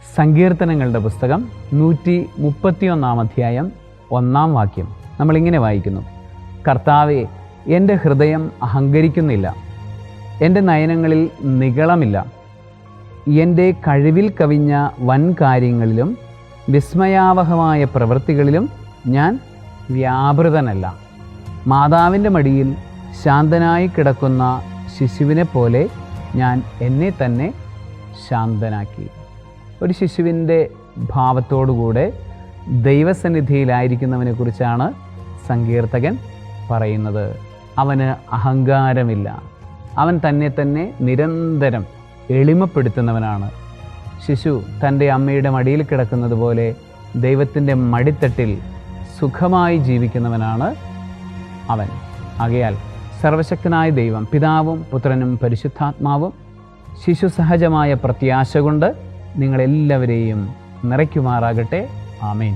സങ്കീർത്തനങ്ങളുടെ പുസ്തകം 131 അധ്യായം 1 വാക്യം നമ്മളിങ്ങനെ വായിക്കുന്നു: കർത്താവേ, എൻ്റെ ഹൃദയം അഹങ്കരിക്കുന്നില്ല, എൻ്റെ നയനങ്ങളിൽ നിഗളമില്ല. എൻ്റെ കഴിവിൽ കവിഞ്ഞ വൻ കാര്യങ്ങളിലും വിസ്മയാവഹമായ പ്രവൃത്തികളിലും ഞാൻ വ്യാപൃതനല്ല. മാതാവിൻ്റെ മടിയിൽ ശാന്തനായി കിടക്കുന്ന ശിശുവിനെ പോലെ ഞാൻ എന്നെ തന്നെ ശാന്തനാക്കി. ഒരു ശിശുവിൻ്റെ ഭാവത്തോടുകൂടെ ദൈവസന്നിധിയിലായിരിക്കുന്നവനെ കുറിച്ചാണ് സങ്കീർത്തകൻ പറയുന്നത്. അവന് അഹങ്കാരമില്ല. അവൻ തന്നെ നിരന്തരം എളിമപ്പെടുത്തുന്നവനാണ്. ശിശു തൻ്റെ അമ്മയുടെ മടിയിൽ കിടക്കുന്നത് പോലെ ദൈവത്തിൻ്റെ മടിത്തട്ടിൽ സുഖമായി ജീവിക്കുന്നവനാണ് അവൻ. ആകയാൽ സർവശക്തനായ ദൈവം, പിതാവും പുത്രനും പരിശുദ്ധാത്മാവും ശിശു സഹജമായ പ്രത്യാശ കൊണ്ട് നിങ്ങളെല്ലാവരെയും നിറയ്ക്കുമാറാകട്ടെ. ആമേൻ.